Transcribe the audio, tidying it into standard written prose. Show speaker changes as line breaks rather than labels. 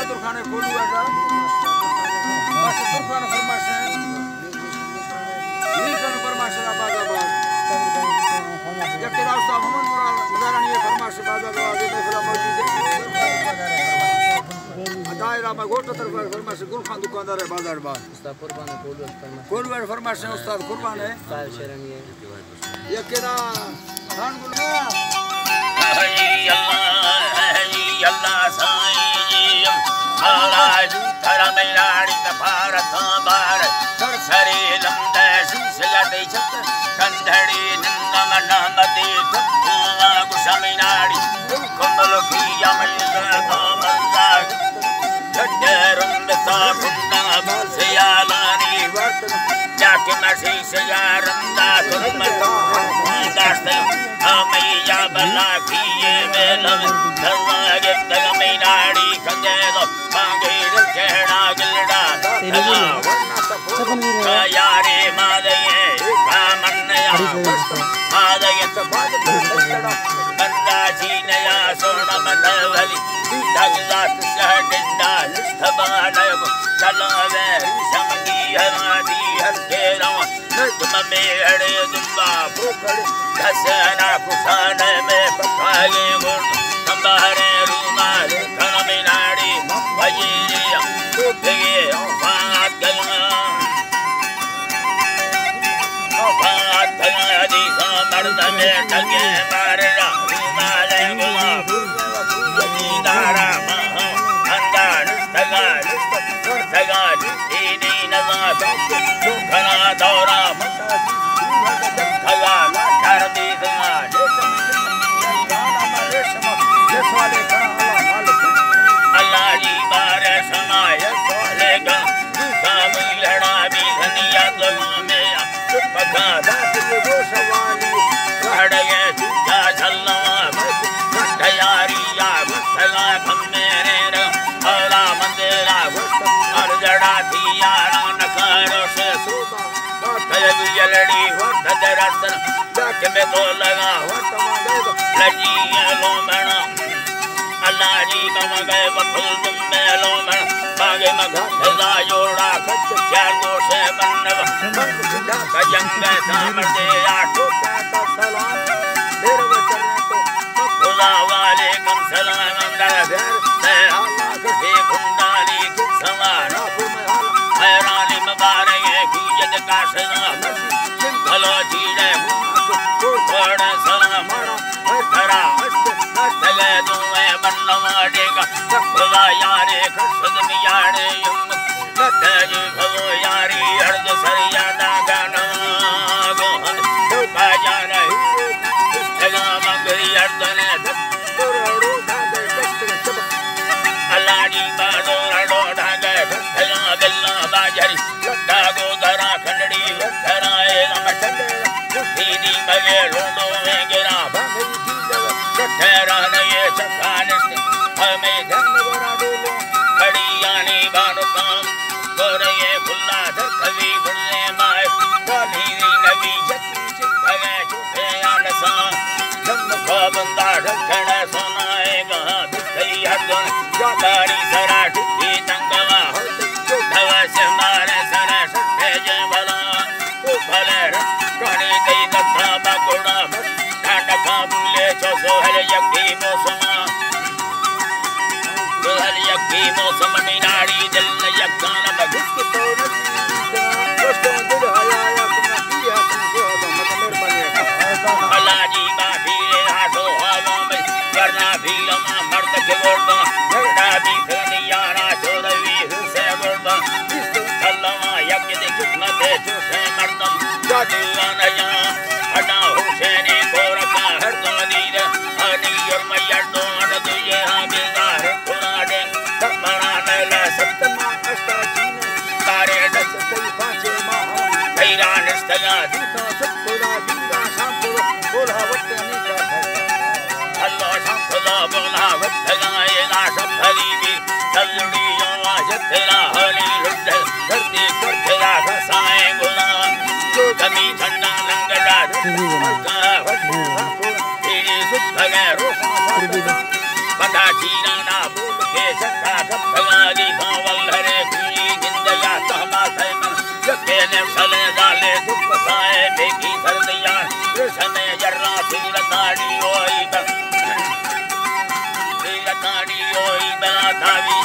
बहादुर खान कोलू है बस तुरखान फरमाशे नीलकंठ फरमाशे बाजाबाद ये केदार साहब मोहम्मद मुराद मुदारानी फरमाशे बाजाबाद ये महफिल मौजूद है दायरा में गोट तरफ फरमाशे गुलखान दुकानदार है बाजाबाद उस्ताद कुर्बान कोलू फरमाशे उस्ताद कुर्बान है साहिब शेरनी है ये केदा खान गुल
अल्लाह साईं महाराज धर्मयाणी भारत बार सरसरे लंदे सुसगते छत कंधड़ी नंदम नमते भूमा गुशमिनाड़ी कुंबल की यमल कामंदा जड्डरंद सा कुंडा बसयालानी वर्त जाके मसी सयारंदा कुर्मत दास्त हमैया बला किए मेलव धर्मागे तगमिनाड़ी कंदे दो मांगे केड़ा गिलड़ा यारे मादये कामन्नया मादये तबाद बंदा जीनया सोना मदवली दगलात सहडंडा स्थबानव चलावे समगी हरादी हर केरा तुम मेड़े दुम्बा भूखड़ घसना कुसान में पकाए गुण कंबारे रूमाल धर्मिनाड़ी भजिया उठगे बात गया दी मर्द में ठगे मारना रूमाल गुलाब दारा अंदान तगान तगान दीनी नजात घना दौरा भगवान धरती समान अल्लाह जी बारे समाय लेगा काम लड़ा भी धनिया लोगों में पका दात वो सवाली हड़े जा चलना तैयारी या भला मेरे औला मंदिरा और जड़ा थी यारा नखारो से सुबह जलड़ी हो दरसन जाके में तो लगा हो लजी लो मना अल्लाह जी मम गए बफुल तुम में लो मना बागे मगा दा जोड़ा खच चार दो से बनव का जंग सामर दे आठो का सलाम मेरे वचन तो खुदा वालेकुम सलाम अंदर से अल्लाह के कुंडाली के सवार हैरानी मुबारक की जद का सलाम भलो चीड़े थोड़ा सलाम हरा तले दुए बनवा देगा खुदा यारे खुद मियारे नतज भवो यारी अर्ध सरिया दागना गोहन का जाने जगा मगरी अर्ध ने तोरो दादे कष्ट सब अल्लाह जी बादो रडो ढागे जगा गल्ला बाजरी लड्डा गोदरा खंडड़ी धराए नम चंदे दीदी मगे रोडो में गिरा भागी ठहरा नहीं चखानिस्त हमें धन बना डोलो खड़ी आनी बानो काम गोरे खुला धर कवि बुल्ले माए बोली नबी जती चिखगे झूठे आनसा जन्म को बंदा ढकण सोनाएगा दुखई हदन जादारी सरा ढुकी तंगवा ढवा से मारे सरा सत्ते जे भला ओ भले कणी गई दत्ता बगुड़ा ढाका बुले सोहल यकी मौसमा सोहल यकी मौसम मीनाड़ी दिल यकान बगुस के तोड़ दोस्तों दिल हयाया तुम किया तुमको मत मेहरबानी अल्लाह जी बाबी हाथों हवा में करना भी लमा मर्द के बोलना झगड़ा भी फिर यारा चोरवी से बोलना इस सल्लमा यज्ञ दे किस्मत है जो से मर्दम जादू नया अड़ा हुसैनी गोरखा हर तो दीद हनी और मैया डोन तुझे हाबिदार कुराने तमना नला सप्तमा अष्टादीन तारे दस कई पांचे माह हैरान स्थला दीता सत्पुरा दीदा शांपुर बोला वतनी का अल्लाह शांपुरा बोला वतगाए ना सफली भी चलड़ी योला जतरा हली लुट धरती पर तेरा रसाए गुना जो कमी ठंडा लंगड़ा तेरी सुख भगे रोका बंदा चीरा ना बोल के सत्ता सब भगा जर्रा सूरताड़ी ओई बला थावी